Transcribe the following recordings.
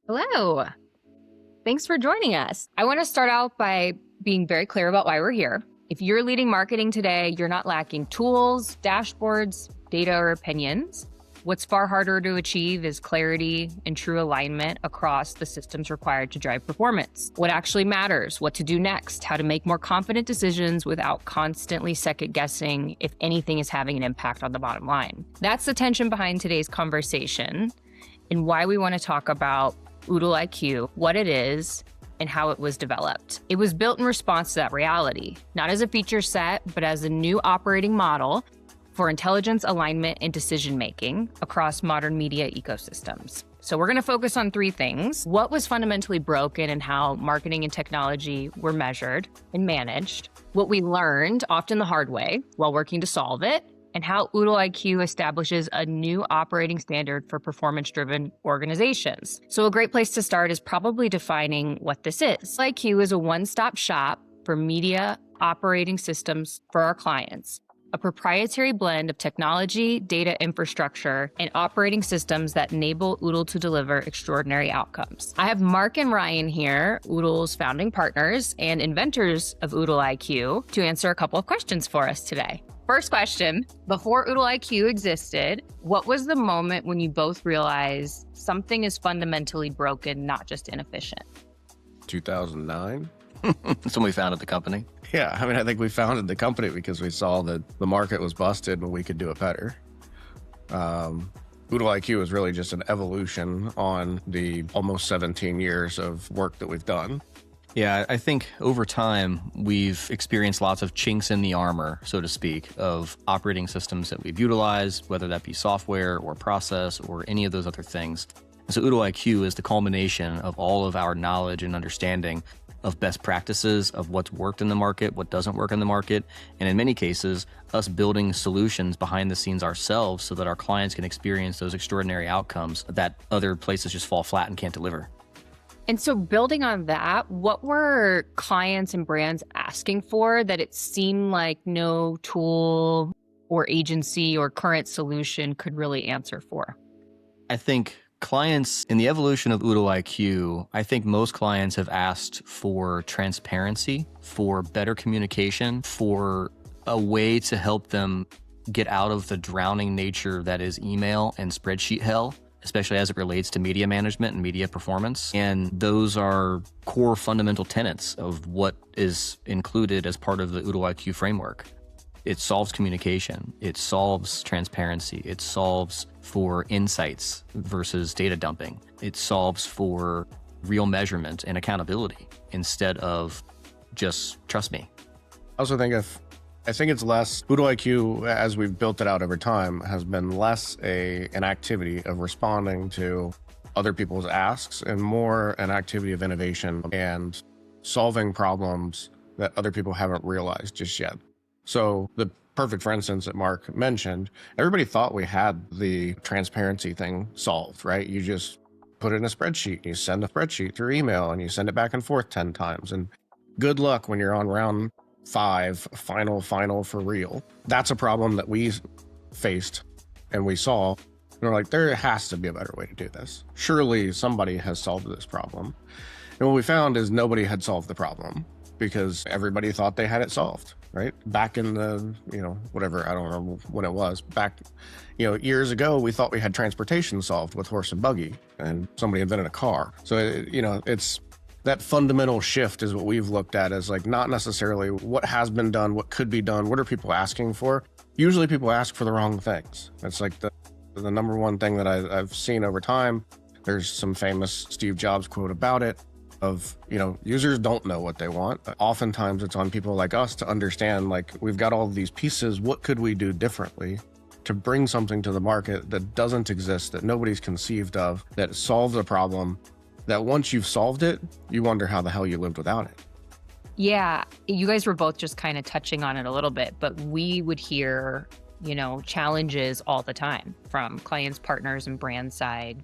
Hello. Thanks for joining us. I want to start out by being very clear about why we're here. If you're leading marketing today, you're not lacking tools, dashboards, data, or opinions. What's far harder to achieve is clarity and true alignment across the systems required to drive performance. What actually matters, what to do next, how to make more confident decisions without constantly second guessing if anything is having an impact on the bottom line. That's the tension behind today's conversation and why we want to talk about Oodle IQ, what it is, and how it was developed. It was built in response to that reality, not as a feature set, but as a new operating model for intelligence, alignment, and decision-making across modern media ecosystems. So we're going to focus on three things: what was fundamentally broken and how marketing and technology were measured and managed, what we learned, often the hard way, while working to solve it, and how Oodle IQ establishes a new operating standard for performance-driven organizations. So a great place to start is probably defining what this is. IQ is a one-stop shop for media operating systems for our clients, a proprietary blend of technology, data infrastructure, and operating systems that enable Oodle to deliver extraordinary outcomes. I have Mark and Ryan here, Oodle's founding partners and inventors of Oodle IQ, to answer a couple of questions for us today. First question, before Oodle IQ existed, what was the moment when you both realized something is fundamentally broken, not just inefficient? 2009. That's when we founded the company. Yeah, I think we founded the company because we saw that the market was busted, but we could do it better. Oodle IQ is really just an evolution on the almost 17 years of work that we've done. Yeah, I think over time, we've experienced lots of chinks in the armor, so to speak, of operating systems that we've utilized, whether that be software or process or any of those other things. So Oodle IQ is the culmination of all of our knowledge and understanding of best practices, of what's worked in the market, what doesn't work in the market, and in many cases, us building solutions behind the scenes ourselves so that our clients can experience those extraordinary outcomes that other places just fall flat and can't deliver. And so building on that, what were clients and brands asking for that it seemed like no tool or agency or current solution could really answer for? I think clients, in the evolution of Oodle IQ, I think most clients have asked for transparency, for better communication, for a way to help them get out of the drowning nature that is email and spreadsheet hell, especially as it relates to media management and media performance. And those are core fundamental tenets of what is included as part of the Oodle IQ framework. It solves communication, it solves transparency, it solves for insights versus data dumping. It solves for real measurement and accountability instead of just trust me. I think it's less, Oodle IQ, as we've built it out over time, has been less an activity of responding to other people's asks and more an activity of innovation and solving problems that other people haven't realized just yet. So the perfect, for instance, that Mark mentioned, everybody thought we had the transparency thing solved, right? You just put it in a spreadsheet, you send a spreadsheet through email and you send it back and forth 10 times. And good luck when you're on round 5, final for real. That's a problem that we faced and we saw. And we're like, there has to be a better way to do this. Surely somebody has solved this problem. And what we found is nobody had solved the problem because everybody thought they had it solved, right? Back in the, whatever, I don't remember when it was. Back, years ago, we thought we had transportation solved with horse and buggy, and somebody invented a car. So, it's that fundamental shift is what we've looked at as like not necessarily what has been done, what could be done, what are people asking for? Usually people ask for the wrong things. That's like the number one thing that I've seen over time. There's some famous Steve Jobs quote about it of, users don't know what they want. Oftentimes it's on people like us to understand, like, we've got all these pieces. What could we do differently to bring something to the market that doesn't exist, that nobody's conceived of, that solves a problem that once you've solved it, you wonder how the hell you lived without it. Yeah, you guys were both just kind of touching on it a little bit, but we would hear, challenges all the time from clients, partners, and brand side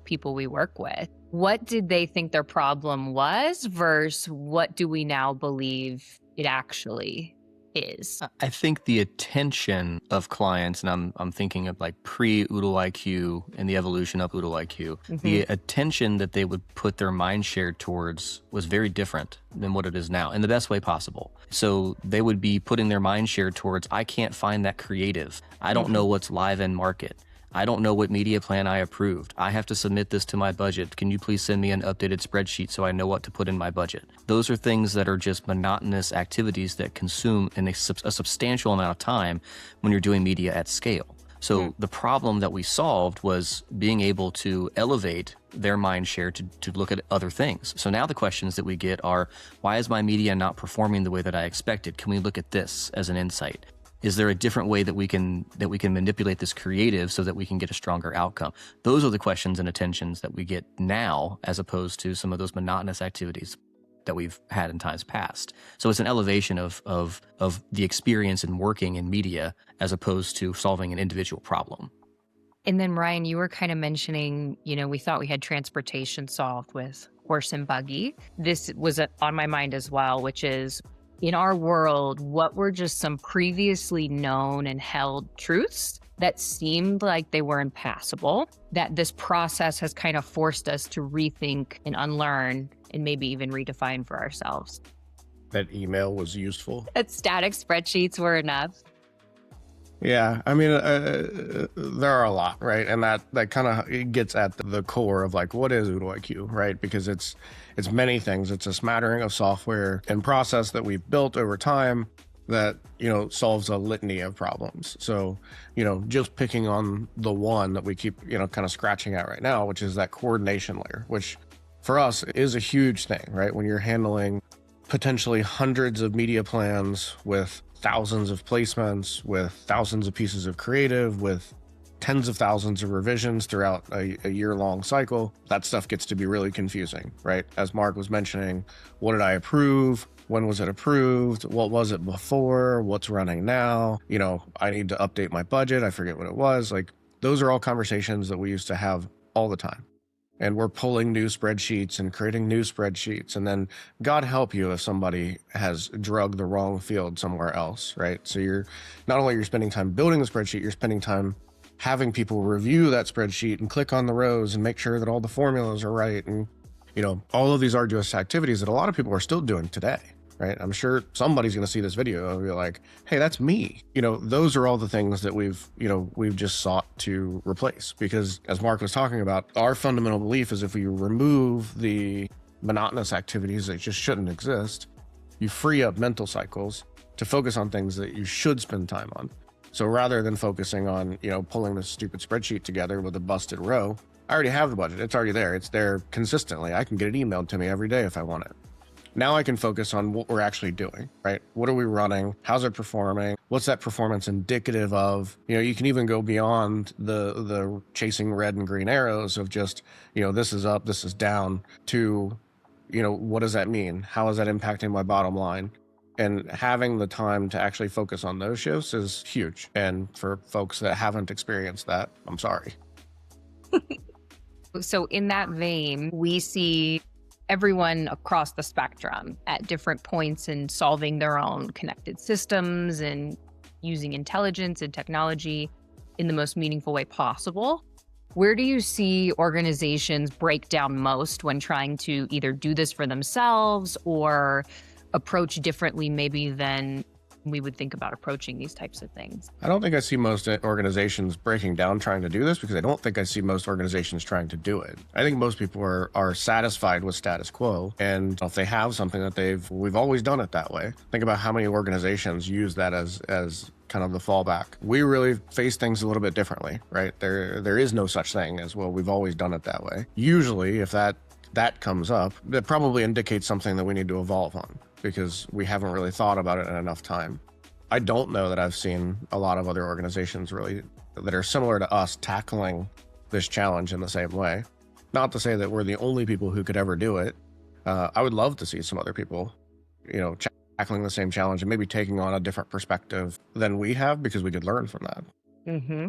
people we work with. What did they think their problem was versus what do we now believe it actually is? I think the attention of clients, and I'm thinking of like pre-Oodle IQ and the evolution of Oodle IQ, the attention that they would put their mind share towards was very different than what it is now in the best way possible. So they would be putting their mind share towards, I can't find that creative. I don't know what's live in market. I don't know what media plan I approved. I have to submit this to my budget. Can you please send me an updated spreadsheet so I know what to put in my budget? Those are things that are just monotonous activities that consume a substantial amount of time when you're doing media at scale. So the problem that we solved was being able to elevate their mind share to look at other things. So now the questions that we get are, why is my media not performing the way that I expected? Can we look at this as an insight? Is there a different way that we can manipulate this creative so that we can get a stronger outcome? Those are the questions and attentions that we get now, as opposed to some of those monotonous activities that we've had in times past. So it's an elevation of the experience in working in media as opposed to solving an individual problem. And then Ryan, you were kind of mentioning, we thought we had transportation solved with horse and buggy. This was on my mind as well, which is, in our world, what were just some previously known and held truths that seemed like they were impassable, that this process has kind of forced us to rethink and unlearn and maybe even redefine for ourselves? That email was useful. That static spreadsheets were enough. Yeah, I mean, there are a lot, right? And that kind of gets at the core of like, what is Oodle IQ, right? Because it's many things. It's a smattering of software and process that we've built over time that, solves a litany of problems. So, just picking on the one that we keep, kind of scratching at right now, which is that coordination layer, which for us is a huge thing, right? When you're handling potentially hundreds of media plans with thousands of placements, with thousands of pieces of creative, with tens of thousands of revisions throughout a year-long cycle, that stuff gets to be really confusing, right? As Mark was mentioning, what did I approve? When was it approved? What was it before? What's running now? I need to update my budget. I forget what it was. Like, those are all conversations that we used to have all the time. And we're pulling new spreadsheets and creating new spreadsheets. And then God help you if somebody has drugged the wrong field somewhere else, right? So you're not only you're spending time building the spreadsheet, you're spending time having people review that spreadsheet and click on the rows and make sure that all the formulas are right. And, all of these arduous activities that a lot of people are still doing today, right? I'm sure somebody's going to see this video and be like, hey, that's me. Those are all the things that we've just sought to replace, because as Mark was talking about, our fundamental belief is if we remove the monotonous activities that just shouldn't exist, you free up mental cycles to focus on things that you should spend time on. So rather than focusing on, pulling this stupid spreadsheet together with a busted row, I already have the budget. It's already there. It's there consistently. I can get it emailed to me every day if I want it. Now I can focus on what we're actually doing, right? What are we running? How's it performing? What's that performance indicative of? You can even go beyond the chasing red and green arrows of just, this is up, this is down, to, what does that mean? How is that impacting my bottom line? And having the time to actually focus on those shifts is huge. And for folks that haven't experienced that, I'm sorry. So in that vein, we see everyone across the spectrum at different points in solving their own connected systems and using intelligence and technology in the most meaningful way possible. Where do you see organizations break down most when trying to either do this for themselves or approach differently maybe than we would think about approaching these types of things? I don't think I see most organizations breaking down trying to do this, because I don't think I see most organizations trying to do it. I think most people are satisfied with status quo. And if they have something that we've always done it that way. Think about how many organizations use that as kind of the fallback. We really face things a little bit differently, right? There is no such thing as, well, we've always done it that way. Usually, if that comes up, that probably indicates something that we need to evolve on, because we haven't really thought about it in enough time. I don't know that I've seen a lot of other organizations really that are similar to us tackling this challenge in the same way. Not to say that we're the only people who could ever do it. I would love to see some other people, tackling the same challenge and maybe taking on a different perspective than we have, because we could learn from that. Mm-hmm.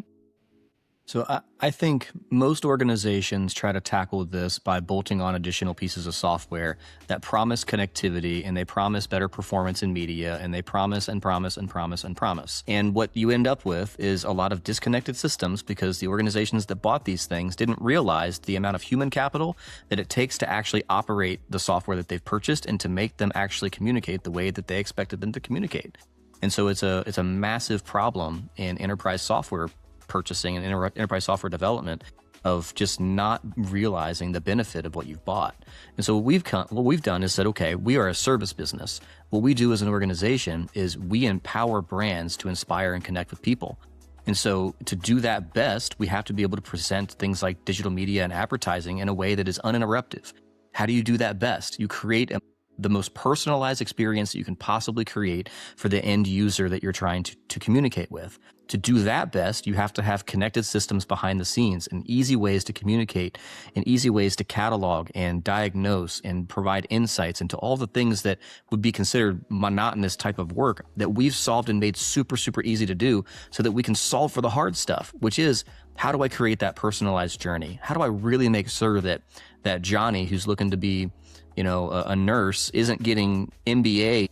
So I think most organizations try to tackle this by bolting on additional pieces of software that promise connectivity, and they promise better performance in media, and they promise and promise and promise and promise. And what you end up with is a lot of disconnected systems because the organizations that bought these things didn't realize the amount of human capital that it takes to actually operate the software that they've purchased and to make them actually communicate the way that they expected them to communicate. And so it's a massive problem in enterprise software purchasing and enterprise software development of just not realizing the benefit of what you've bought. And so what we've done is said, okay, we are a service business. What we do as an organization is we empower brands to inspire and connect with people. And so to do that best, we have to be able to present things like digital media and advertising in a way that is uninterruptive. How do you do that best? You create the most personalized experience that you can possibly create for the end user that you're trying to communicate with. To do that best, you have to have connected systems behind the scenes and easy ways to communicate and easy ways to catalog and diagnose and provide insights into all the things that would be considered monotonous type of work that we've solved and made super, super easy to do so that we can solve for the hard stuff, which is how do I create that personalized journey? How do I really make sure that Johnny, who's looking to be, a nurse, isn't getting MBA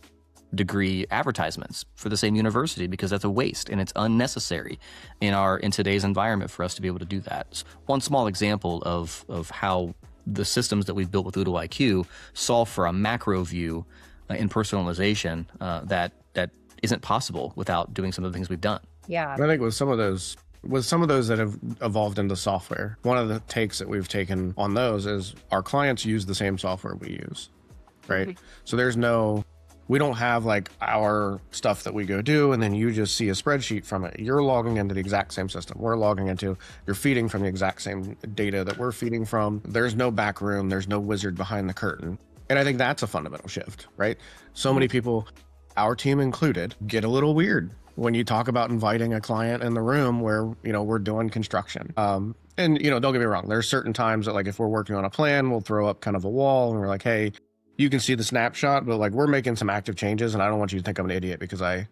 degree advertisements for the same university, because that's a waste and it's unnecessary in today's environment for us to be able to do that. So one small example of how the systems that we've built with Oodle IQ solve for a macro view in personalization that isn't possible without doing some of the things we've done. Yeah. I think with some of those that have evolved into software, one of the takes that we've taken on those is our clients use the same software we use, right? Mm-hmm. So we don't have like our stuff that we go do and then you just see a spreadsheet from it. You're logging into the exact same system. You're feeding from the exact same data that we're feeding from. There's no back room. There's no wizard behind the curtain. And I think that's a fundamental shift, right? So many people, our team included, get a little weird when you talk about inviting a client in the room where, we're doing construction. And, don't get me wrong. There's certain times that like if we're working on a plan, we'll throw up kind of a wall and we're like, hey, you can see the snapshot, but like we're making some active changes and I don't want you to think I'm an idiot because I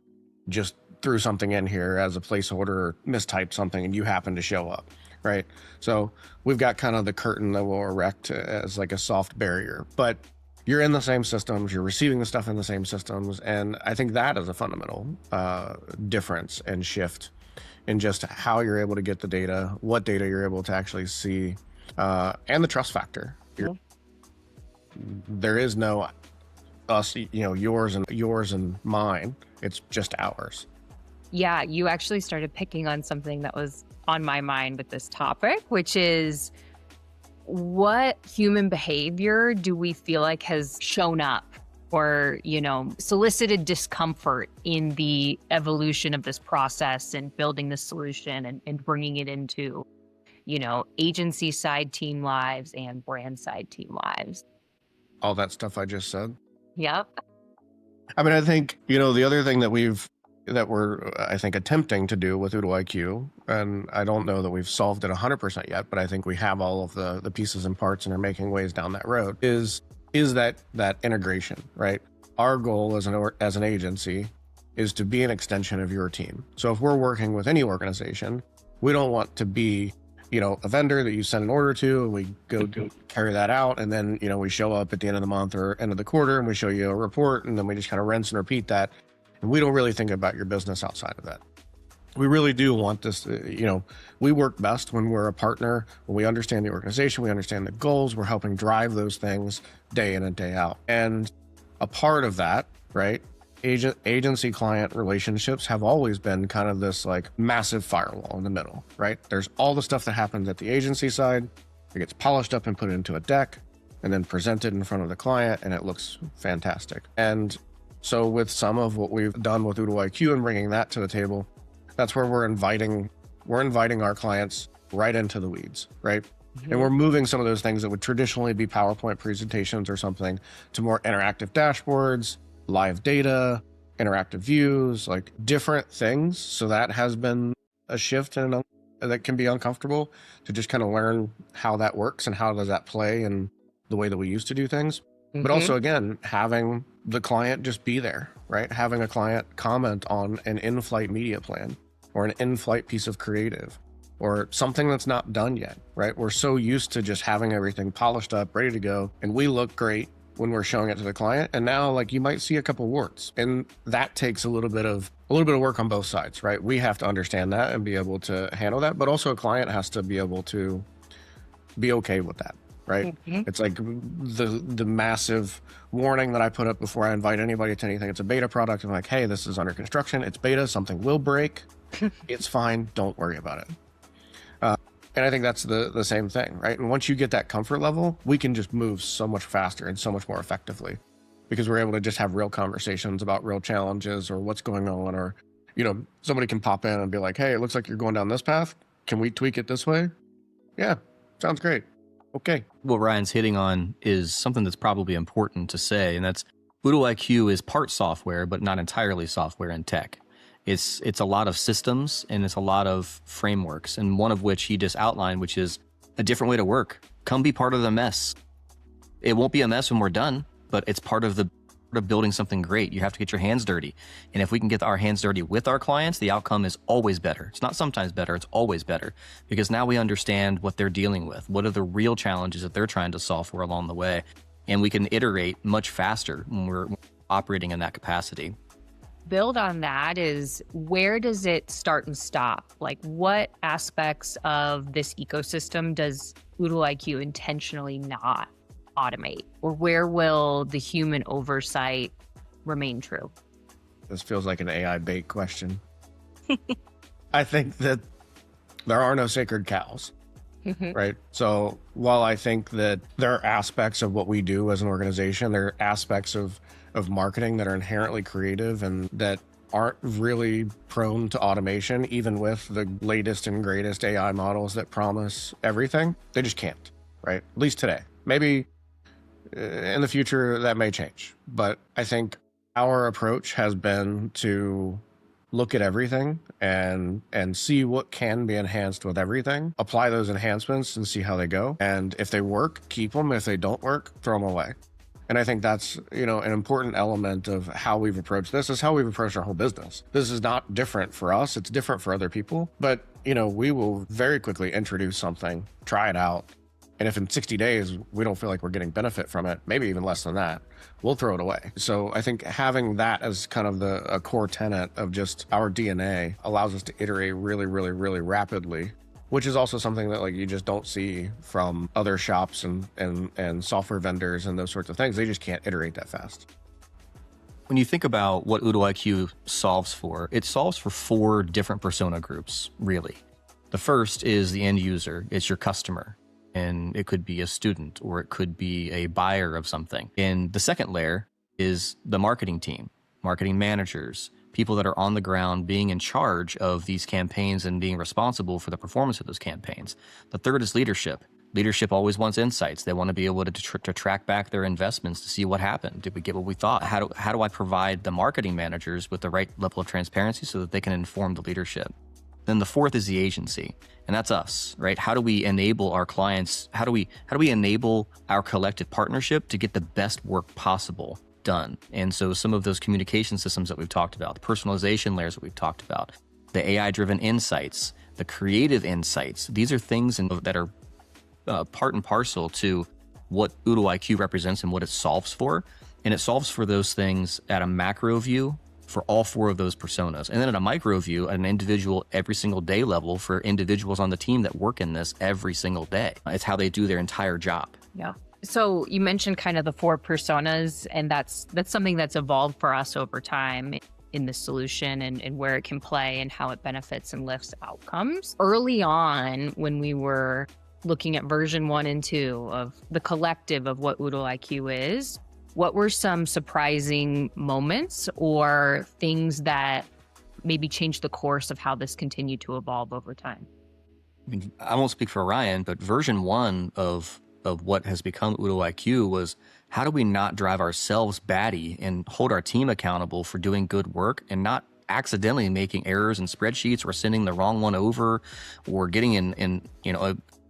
just threw something in here as a placeholder or mistyped something and you happen to show up, right? So we've got kind of the curtain that we'll erect as like a soft barrier, but you're in the same systems, you're receiving the stuff in the same systems. And I think that is a fundamental difference and shift in just how you're able to get the data, what data you're able to actually see, and the trust factor. There is no us, yours and mine. It's just ours. Yeah, you actually started picking on something that was on my mind with this topic, which is what human behavior do we feel like has shown up or, solicited discomfort in the evolution of this process and building the solution and bringing it into, agency side team lives and brand side team lives. All that stuff I just said. Yep. I mean, I think, the other thing that we're, I think, attempting to do with Oodle IQ, and I don't know that we've solved it 100% yet, but I think we have all of the pieces and parts and are making ways down that road, is that integration, right? Our goal as an agency is to be an extension of your team. So if we're working with any organization, we don't want to be a vendor that you send an order to, and we go carry that out. And then, we show up at the end of the month or end of the quarter and we show you a report and then we just kind of rinse and repeat that. And we don't really think about your business outside of that. We really do want this, we work best when we're a partner, when we understand the organization, we understand the goals, we're helping drive those things day in and day out. And a part of that, right? Agency client relationships have always been kind of this like massive firewall in the middle, right? There's all the stuff that happens at the agency side. It gets polished up and put into a deck and then presented in front of the client and it looks fantastic. And so with some of what we've done with Oodle IQ and bringing that to the table, that's where we're inviting our clients right into the weeds, right? Mm-hmm. And we're moving some of those things that would traditionally be PowerPoint presentations or something to more interactive dashboards, live data, interactive views, like different things. So that has been a shift and that can be uncomfortable to just kind of learn how that works and how does that play in the way that we used to do things. Mm-hmm. But also, again, having the client just be there, right? Having a client comment on an in-flight media plan or an in-flight piece of creative or something that's not done yet, right? We're so used to just having everything polished up, ready to go, and we look great when we're showing it to the client. And now, like, you might see a couple warts, and that takes a little bit of work on both sides, right? We have to understand that and be able to handle that, but also a client has to be able to be okay with that, right? It's like the massive warning that I put up before I invite anybody to anything. It's a beta product. I'm like, hey, this is under construction. It's beta. Something will break. It's fine. Don't worry about it. And I think that's the same thing, right? And once you get that comfort level, we can just move so much faster and so much more effectively, because we're able to just have real conversations about real challenges or what's going on, or, you know, somebody can pop in and be like, hey, it looks like you're going down this path. Can we tweak it this way? Yeah, sounds great. Okay. What Ryan's hitting on is something that's probably important to say, and that's Oodle IQ is part software, but not entirely software and tech. It's a lot of systems and it's a lot of frameworks, and one of which he just outlined, which is a different way to work. Come be part of the mess. It won't be a mess when we're done, but it's part of building something great. You have to get your hands dirty. And if we can get our hands dirty with our clients, the outcome is always better. It's not sometimes better, it's always better, because now we understand what they're dealing with. What are the real challenges that they're trying to solve for along the way? And we can iterate much faster when we're operating in that capacity. Build on that is, where does it start and stop? Like, what aspects of this ecosystem does Oodle IQ intentionally not automate? Or where will the human oversight remain true? This feels like an AI bait question. I think that there are no sacred cows, right? So while I think that there are aspects of what we do as an organization, there are aspects of marketing that are inherently creative and that aren't really prone to automation, even with the latest and greatest AI models that promise everything. They just can't, right? At least today. Maybe in the future that may change. But I think our approach has been to look at everything and see what can be enhanced with everything, apply those enhancements and see how they go. And if they work, keep them. If they don't work, throw them away. And I think that's, you know, an important element of how we've approached this, is how we've approached our whole business. This is not different for us. It's different for other people. But, you know, we will very quickly introduce something, try it out. And if in 60 days, we don't feel like we're getting benefit from it, maybe even less than that, we'll throw it away. So I think having that as kind of a core tenet of just our DNA allows us to iterate really, really, really rapidly, which is also something that, like, you just don't see from other shops and software vendors and those sorts of things. They just can't iterate that fast. When you think about what Oodle IQ solves for, it solves for 4 different persona groups, really. The first is the end user. It's your customer. And it could be a student, or it could be a buyer of something. And the second layer is the marketing team, marketing managers, people that are on the ground being in charge of these campaigns and being responsible for the performance of those campaigns. The third is leadership. Leadership always wants insights. They want to be able to track back their investments to see what happened. Did we get what we thought? How do I provide the marketing managers with the right level of transparency so that they can inform the leadership? Then the fourth is the agency, and that's us, right? How do we enable our clients? How do we enable our collective partnership to get the best work possible done? And so some of those communication systems that we've talked about, the personalization layers that we've talked about, the AI-driven insights, the creative insights, these are things that are part and parcel to what Oodle IQ represents and what it solves for. And it solves for those things at a macro view for all 4 of those personas. And then at a micro view, at an individual every single day level for individuals on the team that work in this every single day. It's how they do their entire job. Yeah. So you mentioned kind of the 4 personas, and that's something that's evolved for us over time in the solution and where it can play and how it benefits and lifts outcomes. Early on, when we were looking at version 1 and 2 of the collective of what Oodle IQ is, what were some surprising moments or things that maybe changed the course of how this continued to evolve over time? I mean, I won't speak for Ryan, but version 1 of what has become Oodle IQ was, how do we not drive ourselves batty and hold our team accountable for doing good work and not accidentally making errors in spreadsheets or sending the wrong one over or getting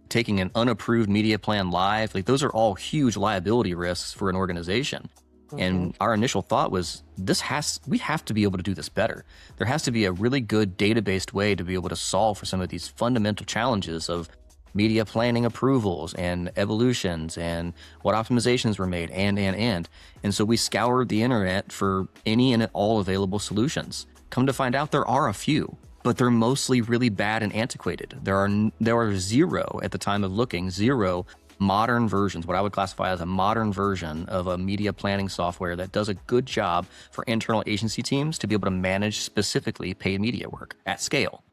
taking an unapproved media plan live. Like, those are all huge liability risks for an organization. And our initial thought was we have to be able to do this better. There has to be a really good data-based way to be able to solve for some of these fundamental challenges of media planning approvals and evolutions and what optimizations were made and. And so we scoured the internet for any and all available solutions. Come to find out there are a few, but they're mostly really bad and antiquated. There are zero at the time of looking, zero modern versions, what I would classify as a modern version of a media planning software that does a good job for internal agency teams to be able to manage specifically paid media work at scale.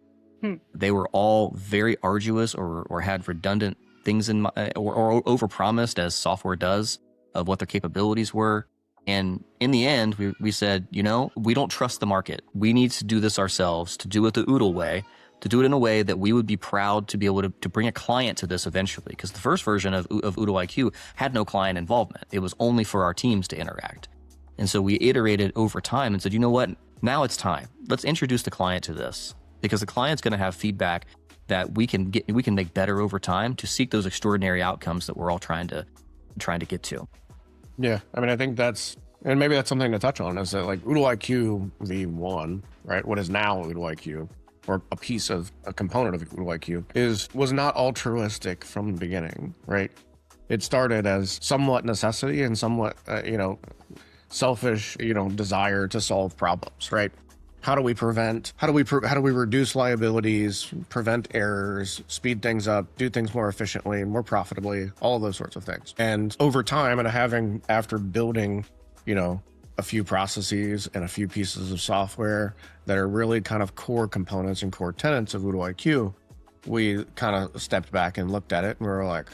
They were all very arduous or had redundant things or overpromised, as software does, of what their capabilities were. And in the end, we said, we don't trust the market. We need to do this ourselves, to do it the Oodle way, to do it in a way that we would be proud to be able to bring a client to this eventually. Because the first version of Oodle IQ had no client involvement. It was only for our teams to interact. And so we iterated over time and said, you know what? Now it's time. Let's introduce the client to this, because the client's going to have feedback that we can make better over time to seek those extraordinary outcomes that we're all trying to get to. Yeah, I mean, I think and maybe that's something to touch on, is that like Oodle IQ V1, right? What is now Oodle IQ, or a component of Oodle IQ, was not altruistic from the beginning, right? It started as somewhat necessity and somewhat, selfish, desire to solve problems, right? How do we reduce liabilities, prevent errors, speed things up, do things more efficiently and more profitably, all of those sorts of things. And over time, after building, a few processes and a few pieces of software that are really kind of core components and core tenets of Oodle IQ, we kind of stepped back and looked at it and we were like,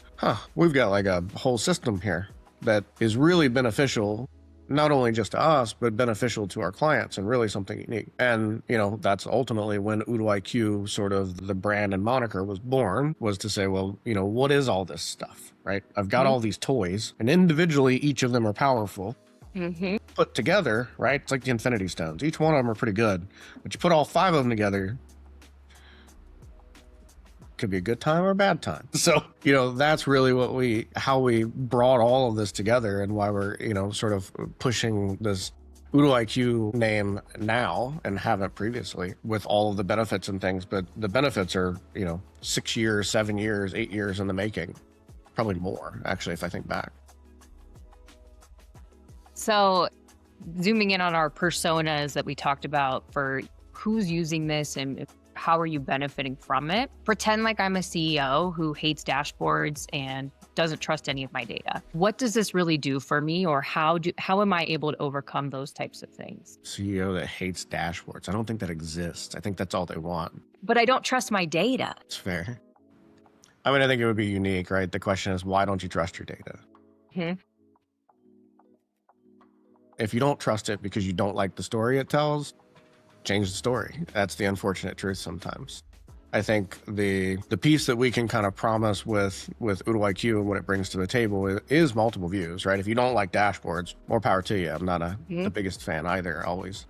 we've got like a whole system here that is really beneficial, not only just to us, but beneficial to our clients, and really something unique. And, that's ultimately when Oodle IQ, sort of the brand and moniker, was born, was to say, well, what is all this stuff, right? I've got all these toys, and individually, each of them are powerful. Put together, right? It's like the Infinity Stones. Each one of them are pretty good, but you put all 5 of them together, could be a good time or a bad time. So, that's really how we brought all of this together, and why we're, sort of pushing this Oodle IQ name now and haven't previously, with all of the benefits and things. But the benefits are, 6 years, 7 years, 8 years in the making, probably more, actually, if I think back. So zooming in on our personas that we talked about for who's using this and how are you benefiting from it? Pretend like I'm a CEO who hates dashboards and doesn't trust any of my data. What does this really do for me, or how am I able to overcome those types of things? CEO that hates dashboards. I don't think that exists. I think that's all they want. But I don't trust my data. It's fair. I mean, I think it would be unique, right? The question is, why don't you trust your data? If you don't trust it because you don't like the story it tells, change the story. That's the unfortunate truth sometimes. I think the piece that we can kind of promise with Oodle IQ and what it brings to the table is multiple views, right? If you don't like dashboards, more power to you. I'm not the biggest fan either, always.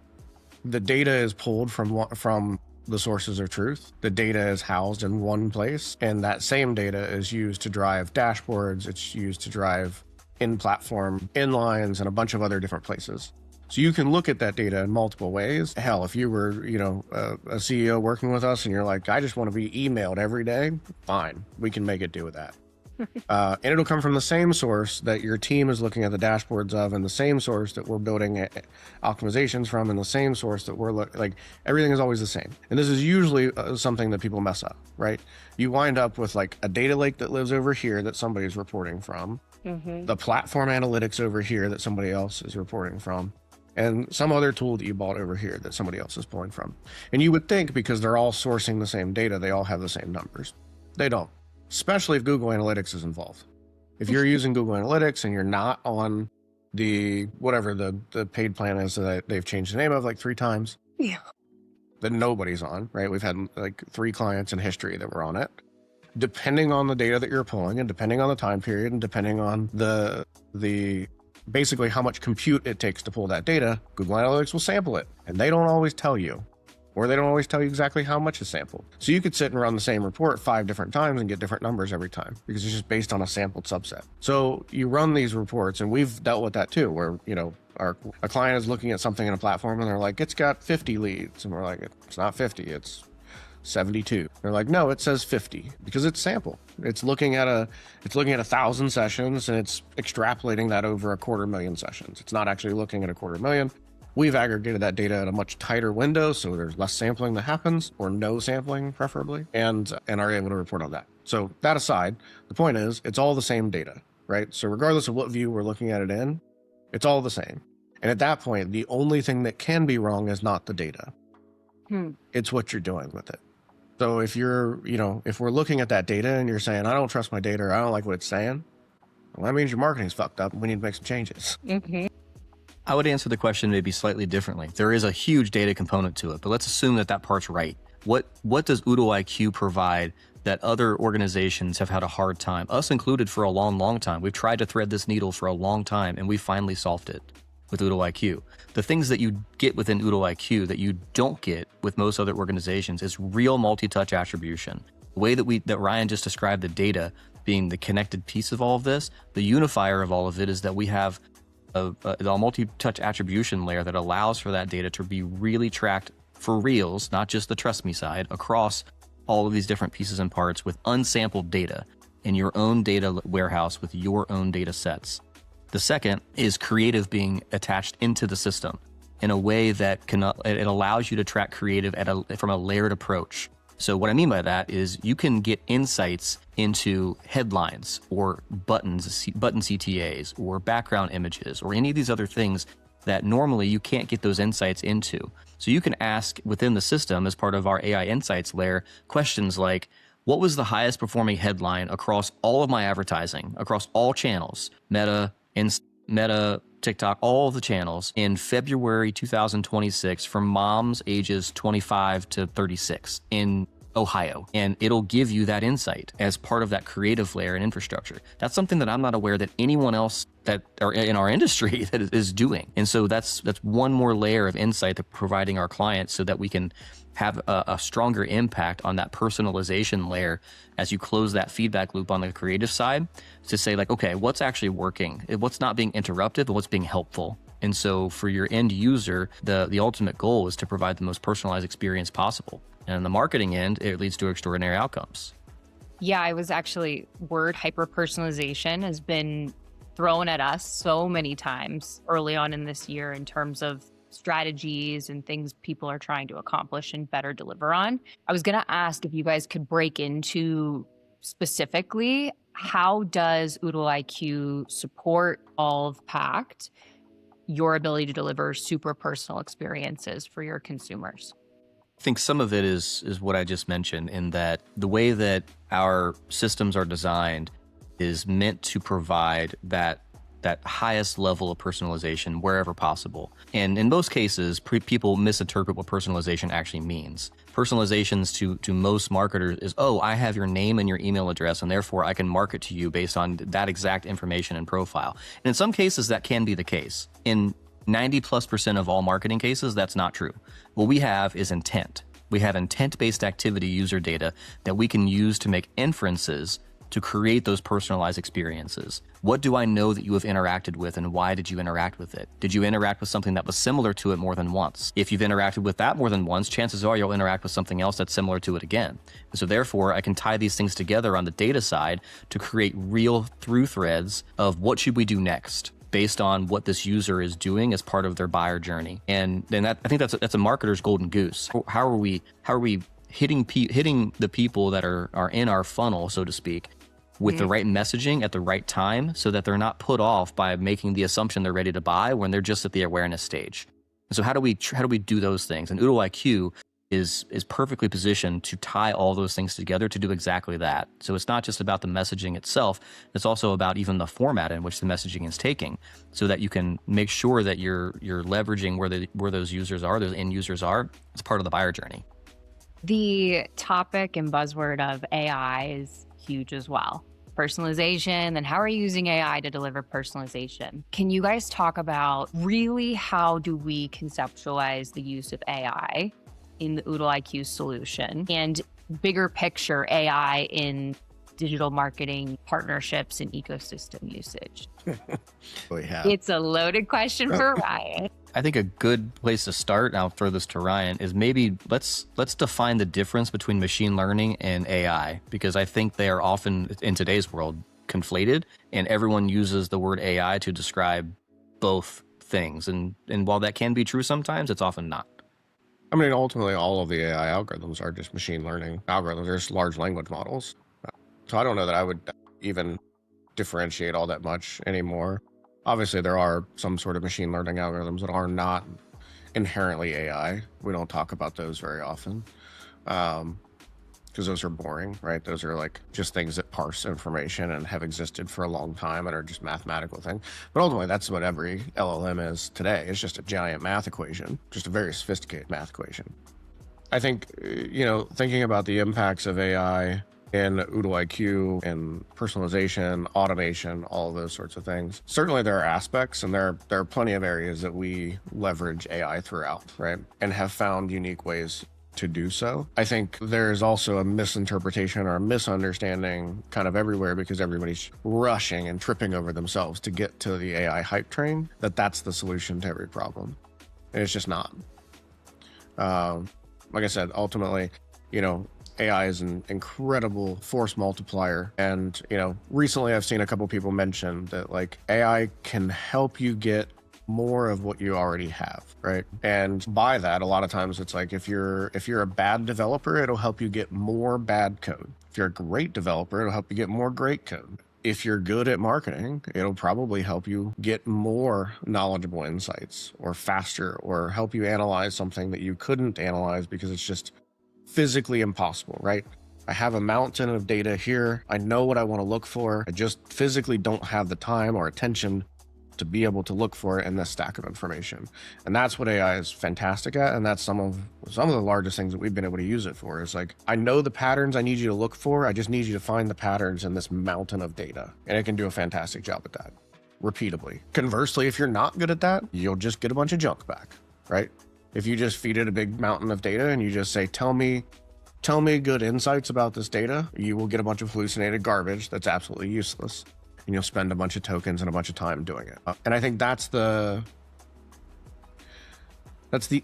The data is pulled from the sources of truth. The data is housed in one place, and that same data is used to drive dashboards. It's used to drive in-platform inlines and a bunch of other different places. So you can look at that data in multiple ways. Hell, if you were, a CEO working with us and you're like, I just want to be emailed every day, fine, we can make it do with that. And it'll come from the same source that your team is looking at the dashboards of, and the same source that we're building optimizations from, and the same source that we're everything is always the same. And this is usually something that people mess up, right? You wind up with like a data lake that lives over here that somebody's reporting from, the platform analytics over here that somebody else is reporting from, and some other tool that you bought over here that somebody else is pulling from. And you would think, because they're all sourcing the same data, they all have the same numbers. They don't, especially if Google Analytics is involved. If you're using Google Analytics and you're not on whatever the paid plan is that they've changed the name of like 3 times, that nobody's on, right? We've had like 3 clients in history that were on it. Depending on the data that you're pulling, and depending on the time period, and depending on the basically how much compute it takes to pull that data, Google Analytics will sample it. And they don't always tell you or they don't always tell you exactly how much is sampled. So you could sit and run the same report 5 different times and get different numbers every time because it's just based on a sampled subset. So you run these reports, and we've dealt with that too, where, a client is looking at something in a platform and they're like, it's got 50 leads. And we're like, it's not 50, it's 72. They're like, no, it says 50 because it's sample. It's looking at 1,000 sessions and it's extrapolating that over 250,000 sessions. It's not actually looking at 250,000. We've aggregated that data at a much tighter window, so there's less sampling that happens, or no sampling preferably, and are able to report on that. So that aside, the point is it's all the same data, right? So regardless of what view we're looking at it in, it's all the same. And at that point, the only thing that can be wrong is not the data. It's what you're doing with it. So if if we're looking at that data and you're saying, I don't trust my data, or I don't like what it's saying, well, that means your marketing's fucked up and we need to make some changes. I would answer the question maybe slightly differently. There is a huge data component to it, but let's assume that part's right. What does Oodle IQ provide that other organizations have had a hard time, us included, for a long, long time? We've tried to thread this needle for a long time, and we finally solved it with Oodle IQ. The things that you get within Oodle IQ that you don't get with most other organizations is real multi-touch attribution. The way that Ryan just described the data being the connected piece of all of this, the unifier of all of it is that we have a multi-touch attribution layer that allows for that data to be really tracked for reals, not just the trust me side, across all of these different pieces and parts with unsampled data in your own data warehouse with your own data sets. The second is creative being attached into the system in a way that it allows you to track creative from a layered approach. So what I mean by that is you can get insights into headlines or button CTAs or background images or any of these other things that normally you can't get those insights into. So you can ask within the system as part of our AI insights layer questions like, what was the highest performing headline across all of my advertising, across all channels, Meta, TikTok, all the channels in February 2026 for moms ages 25 to 36 in Ohio? And it'll give you that insight as part of that creative layer and infrastructure. That's something that I'm not aware that anyone else that are in our industry that is doing. And so that's one more layer of insight that we're providing our clients so that we can have a stronger impact on that personalization layer as you close that feedback loop on the creative side to say like, okay, what's actually working? What's not being interrupted, but what's being helpful? And so for your end user, the ultimate goal is to provide the most personalized experience possible. And on the marketing end, it leads to extraordinary outcomes. Yeah, word hyper-personalization has been thrown at us so many times early on in this year in terms of strategies and things people are trying to accomplish and better deliver on. I was going to ask if you guys could break into specifically, how does Oodle IQ support all of Pact, your ability to deliver super personal experiences for your consumers? I think some of it is what I just mentioned, in that the way that our systems are designed is meant to provide that highest level of personalization wherever possible. And in most cases, people misinterpret what personalization actually means. Personalizations to most marketers is, oh, I have your name and your email address, and therefore I can market to you based on that exact information and profile. And in some cases, that can be the case. In 90+% of all marketing cases, that's not true. What we have is intent. We have intent-based activity user data that we can use to make inferences to create those personalized experiences. What do I know that you have interacted with, and why did you interact with it? Did you interact with something that was similar to it more than once? If you've interacted with that more than once, chances are you'll interact with something else that's similar to it again. And so therefore, I can tie these things together on the data side to create real through threads of what should we do next, based on what this user is doing as part of their buyer journey. And then I think that's a marketer's golden goose. How are we hitting the people that are in our funnel, so to speak, with the right messaging at the right time, so that they're not put off by making the assumption they're ready to buy when they're just at the awareness stage. And so how do we do those things? And Oodle IQ is perfectly positioned to tie all those things together to do exactly that. So it's not just about the messaging itself, it's also about even the format in which the messaging is taking, so that you can make sure that you're leveraging where those users are, those end users are, as part of the buyer journey. The topic and buzzword of AI is huge as well. Personalization, and how are you using AI to deliver personalization? Can you guys talk about really how do we conceptualize the use of AI in the Oodle IQ solution and bigger picture AI in digital marketing partnerships and ecosystem usage? We have. It's a loaded question for Ryan. I think a good place to start, and I'll throw this to Ryan, is maybe let's define the difference between machine learning and AI, because I think they are often, in today's world, conflated, and everyone uses the word AI to describe both things. And while that can be true sometimes, it's often not. I mean, ultimately, all of the AI algorithms are just machine learning algorithms. There's large language models. So I don't know that I would even differentiate all that much anymore. Obviously, there are some sort of machine learning algorithms that are not inherently AI. We don't talk about those very often because those are boring, right? Those are like just things that parse information and have existed for a long time and are just mathematical things. But ultimately, that's what every LLM is today. It's just a giant math equation, just a very sophisticated math equation. I think, thinking about the impacts of AI in Oodle IQ and personalization, automation, all of those sorts of things. Certainly there are aspects, and there are plenty of areas that we leverage AI throughout, right? And have found unique ways to do so. I think there's also a misinterpretation or a misunderstanding kind of everywhere because everybody's rushing and tripping over themselves to get to the AI hype train, that's the solution to every problem. And it's just not. Like I said, ultimately, AI is an incredible force multiplier. And, recently I've seen a couple people mention that like AI can help you get more of what you already have, right? And by that, a lot of times it's like if you're a bad developer, it'll help you get more bad code. If you're a great developer, it'll help you get more great code. If you're good at marketing, it'll probably help you get more knowledgeable insights or faster, or help you analyze something that you couldn't analyze because it's just physically impossible, right? I have a mountain of data here. I know what I want to look for. I just physically don't have the time or attention to be able to look for it in this stack of information. And that's what AI is fantastic at. And that's some of the largest things that we've been able to use it for. Is like, I know the patterns I need you to look for. I just need you to find the patterns in this mountain of data. And it can do a fantastic job at that repeatably. Conversely, if you're not good at that, you'll just get a bunch of junk back, right? If you just feed it a big mountain of data and you just say, tell me good insights about this data, you will get a bunch of hallucinated garbage that's absolutely useless. And you'll spend a bunch of tokens and a bunch of time doing it. And I think that's the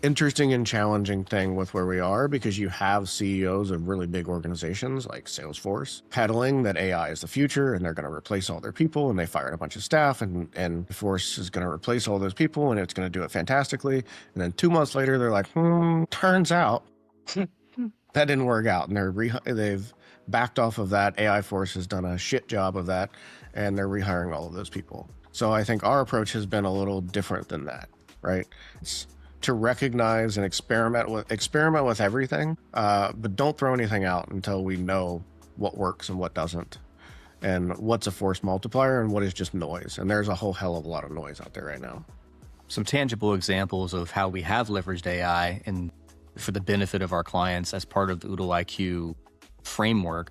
interesting and challenging thing with where we are, because you have CEOs of really big organizations like Salesforce peddling that AI is the future and they're going to replace all their people, and they fired a bunch of staff, and Force is going to replace all those people and it's going to do it fantastically. And then 2 months later, they're like, turns out that didn't work out. And they've backed off of that. AI Force has done a shit job of that, and they're rehiring all of those people. So I think our approach has been a little different than that, right? It's to recognize and experiment with everything, but don't throw anything out until we know what works and what doesn't, and what's a force multiplier and what is just noise. And there's a whole hell of a lot of noise out there right now. Some tangible examples of how we have leveraged AI and for the benefit of our clients as part of the Oodle IQ framework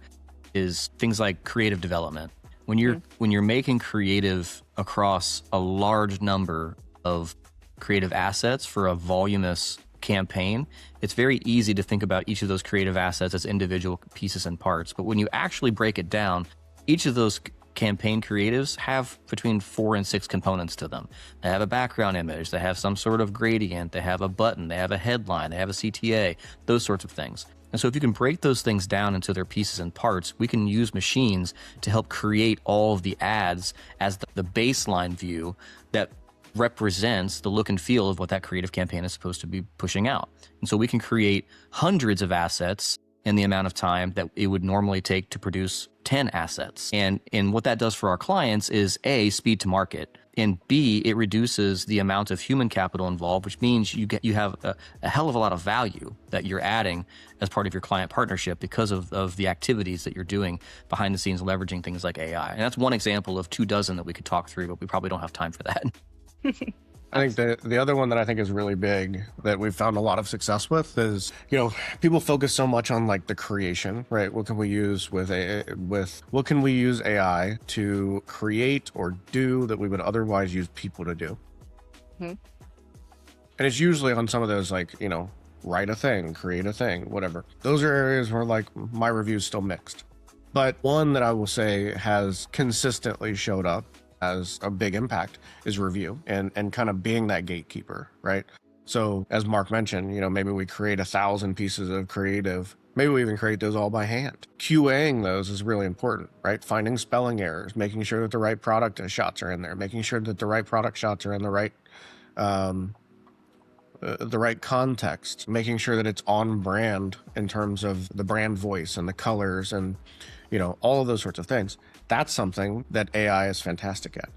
is things like creative development. When you're making creative across a large number of creative assets for a voluminous campaign, it's very easy to think about each of those creative assets as individual pieces and parts. But when you actually break it down, each of those campaign creatives have between 4 and 6 components to them. They have a background image, they have some sort of gradient, they have a button, they have a headline, they have a CTA, those sorts of things. And so if you can break those things down into their pieces and parts, we can use machines to help create all of the ads as the baseline view that represents the look and feel of what that creative campaign is supposed to be pushing out. And so we can create hundreds of assets in the amount of time that it would normally take to produce 10 assets. And what that does for our clients is A, speed to market, and B, it reduces the amount of human capital involved, which means you have a hell of a lot of value that you're adding as part of your client partnership because of the activities that you're doing behind the scenes, leveraging things like AI. And that's one example of 24 that we could talk through, but we probably don't have time for that. I think the other one that I think is really big that we've found a lot of success with is, people focus so much on like the creation, right? What can we use what can we use AI to create or do that we would otherwise use people to do? And it's usually on some of those like, write a thing, create a thing, whatever. Those are areas where like my review's still mixed. But one that I will say has consistently showed up as a big impact is review and kind of being that gatekeeper, right? So as Mark mentioned, maybe we create 1,000 pieces of creative. Maybe we even create those all by hand. QAing those is really important, right? Finding spelling errors, making sure that the right product shots are in there, making sure that the right product shots are in the right context, making sure that it's on brand in terms of the brand voice and the colors and, all of those sorts of things. That's something that AI is fantastic at.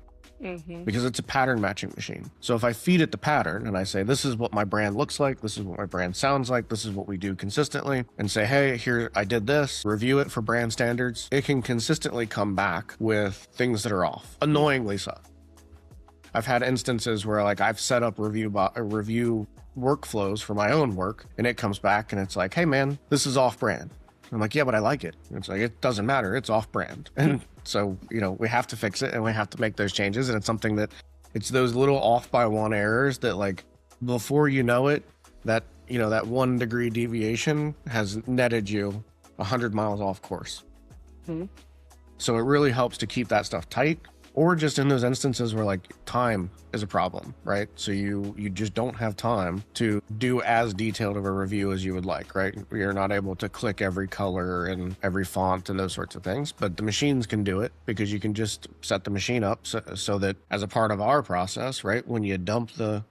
Because it's a pattern matching machine. So if I feed it the pattern and I say, this is what my brand looks like, this is what my brand sounds like, this is what we do consistently, and say, hey, here, I did this, review it for brand standards, it can consistently come back with things that are off, annoyingly so. I've had instances where like I've set up review workflows for my own work, and it comes back and it's like, hey man, this is off brand. I'm like, yeah, but I like it. It's like, it doesn't matter. It's off brand. And so, we have to fix it and we have to make those changes. And it's something that it's those little off by one errors that like, before you know it, that, that 1 degree deviation has netted you 100 miles off course. So it really helps to keep that stuff tight, or just in those instances where like time is a problem, right? So you just don't have time to do as detailed of a review as you would like, right? You're not able to click every color and every font and those sorts of things, but the machines can do it because you can just set the machine up so that as a part of our process, right? When you dump the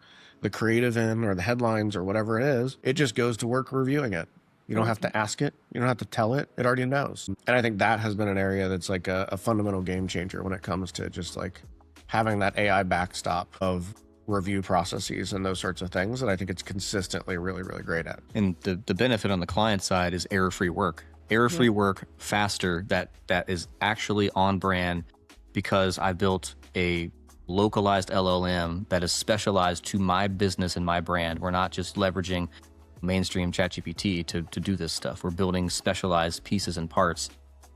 creative in or the headlines or whatever it is, it just goes to work reviewing it. You don't have to ask it. You don't have to tell it. It already knows. And I think that has been an area that's like a fundamental game changer when it comes to just like having that AI backstop of review processes and those sorts of things that I think it's consistently really, really great at. And the benefit on the client side is error-free work. Error-free work faster that is actually on brand because I built a localized LLM that is specialized to my business and my brand. We're not just leveraging mainstream ChatGPT to do this stuff. We're building specialized pieces and parts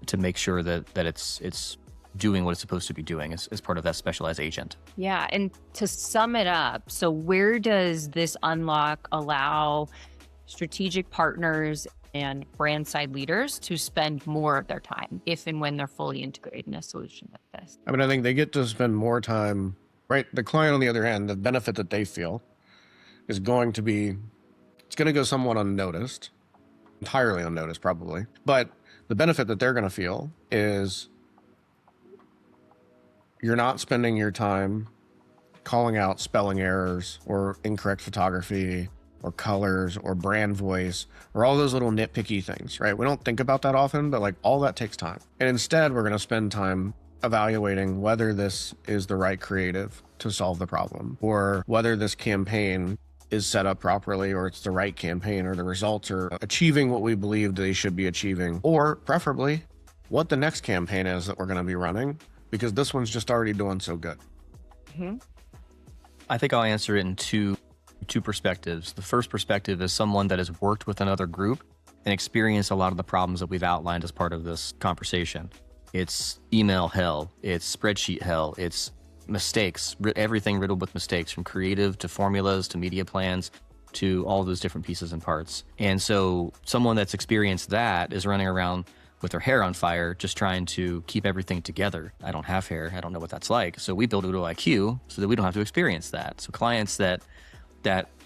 to make sure that it's doing what it's supposed to be doing as part of that specialized agent. Yeah. And to sum it up, so where does this unlock allow strategic partners and brand side leaders to spend more of their time if and when they're fully integrated in a solution like this? I mean, I think they get to spend more time, right? The client, on the other hand, the benefit that they feel is going to be, it's going to go somewhat unnoticed, entirely unnoticed probably. But the benefit that they're going to feel is you're not spending your time calling out spelling errors or incorrect photography or colors or brand voice or all those little nitpicky things, right? We don't think about that often, but like all that takes time. And instead, we're going to spend time evaluating whether this is the right creative to solve the problem, or whether this campaign is set up properly, or it's the right campaign, or the results are achieving what we believe they should be achieving, or preferably what the next campaign is that we're going to be running, because this one's just already doing so good. I think I'll answer it in two perspectives. The first perspective is someone that has worked with another group and experienced a lot of the problems that we've outlined as part of this conversation. It's email hell, it's spreadsheet hell, it's mistakes, everything riddled with mistakes, from creative to formulas to media plans to all those different pieces and parts. And so someone that's experienced that is running around with their hair on fire, just trying to keep everything together. I don't have hair. I don't know what that's like. So we build Oodle IQ so that we don't have to experience that. So clients that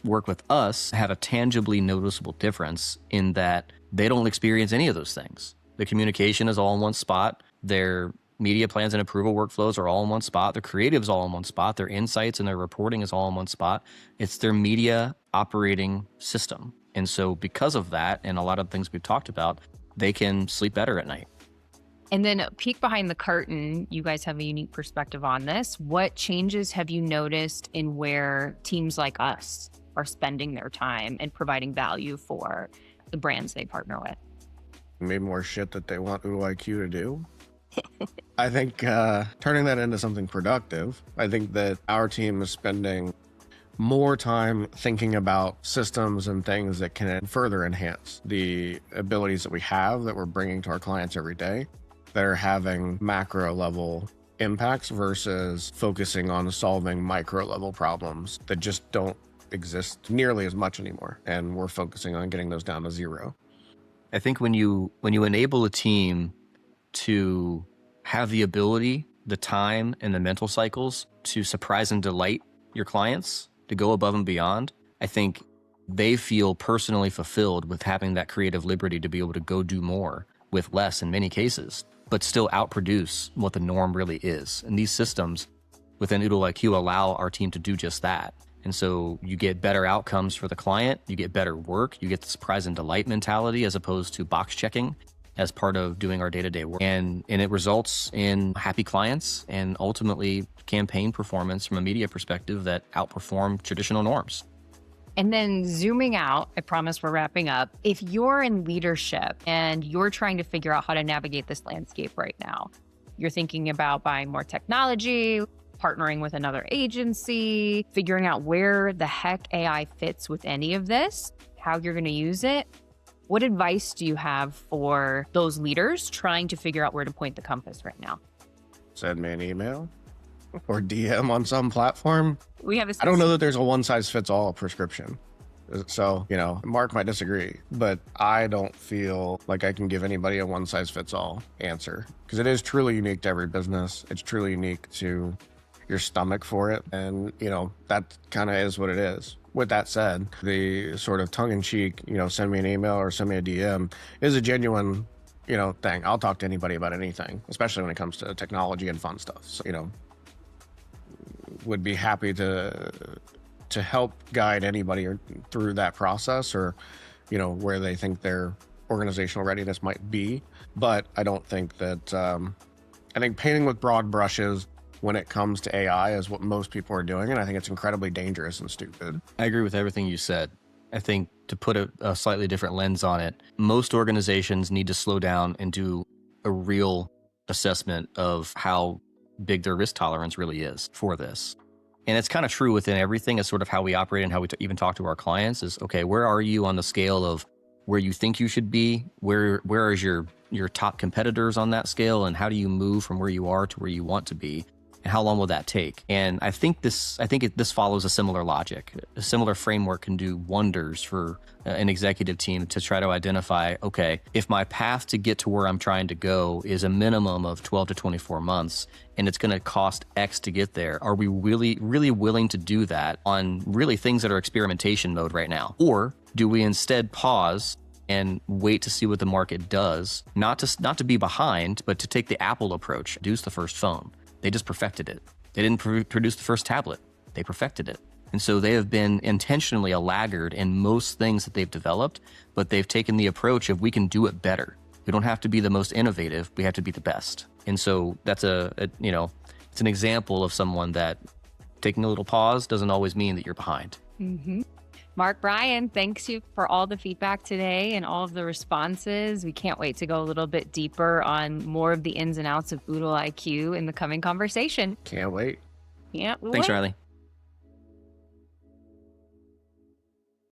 work with us have a tangibly noticeable difference in that they don't experience any of those things. The communication is all in one spot. Their media plans and approval workflows are all in one spot. Their creative is all in one spot. Their insights and their reporting is all in one spot. It's their media operating system. And so because of that, and a lot of things we've talked about, they can sleep better at night. And then a peek behind the curtain, you guys have a unique perspective on this. What changes have you noticed in where teams like us are spending their time and providing value for the brands they partner with? Maybe more shit that they want Oodle IQ to do. I think turning that into something productive, I think that our team is spending more time thinking about systems and things that can further enhance the abilities that we have that we're bringing to our clients every day that are having macro level impacts versus focusing on solving micro level problems that just don't exist nearly as much anymore. And we're focusing on getting those down to zero. I think when you enable a team to have the ability, the time, and the mental cycles to surprise and delight your clients, to go above and beyond, I think they feel personally fulfilled with having that creative liberty to be able to go do more with less in many cases, but still outproduce what the norm really is. And these systems within Oodle IQ allow our team to do just that. And so you get better outcomes for the client, you get better work, you get the surprise and delight mentality as opposed to box checking as part of doing our day-to-day work. And it results in happy clients and ultimately campaign performance from a media perspective that outperform traditional norms. And then zooming out, I promise we're wrapping up. If you're in leadership and you're trying to figure out how to navigate this landscape right now, you're thinking about buying more technology, partnering with another agency, figuring out where the heck AI fits with any of this, how you're going to use it. What advice do you have for those leaders trying to figure out where to point the compass right now? Send me an email or DM on some platform. We have I don't know that there's a one size fits all prescription. So, Mark might disagree, but I don't feel like I can give anybody a one size fits all answer because it is truly unique to every business. It's truly unique to your stomach for it. And, that kind of is what it is. With that said, the sort of tongue in cheek, send me an email or send me a DM is a genuine, thing. I'll talk to anybody about anything, especially when it comes to technology and fun stuff. So, would be happy to help guide anybody through that process or, where they think their organizational readiness might be. But I don't think that, I think painting with broad brushes when it comes to AI is what most people are doing. And I think it's incredibly dangerous and stupid. I agree with everything you said. I think to put a slightly different lens on it, most organizations need to slow down and do a real assessment of how big their risk tolerance really is for this. And it's kind of true within everything. It's sort of how we operate and how we even talk to our clients is, okay, where are you on the scale of where you think you should be? Where is your top competitors on that scale? And how do you move from where you are to where you want to be? And how long will that take? And I think this follows a similar logic. A similar framework can do wonders for an executive team to try to identify, okay, if my path to get to where I'm trying to go is a minimum of 12 to 24 months, and it's going to cost X to get there, are we really, really willing to do that on really things that are experimentation mode right now? Or do we instead pause and wait to see what the market does, not to be behind, but to take the Apple approach, produce the first phone? They just perfected it. They didn't produce the first tablet. They perfected it. And so they have been intentionally a laggard in most things that they've developed, but they've taken the approach of we can do it better. We don't have to be the most innovative. We have to be the best. And so that's it's an example of someone that taking a little pause doesn't always mean that you're behind. Mm-hmm. Mark, Brian, thanks you for all the feedback today and all of the responses. We can't wait to go a little bit deeper on more of the ins and outs of Oodle IQ in the coming conversation. Can't wait. Yeah. Thanks, Riley.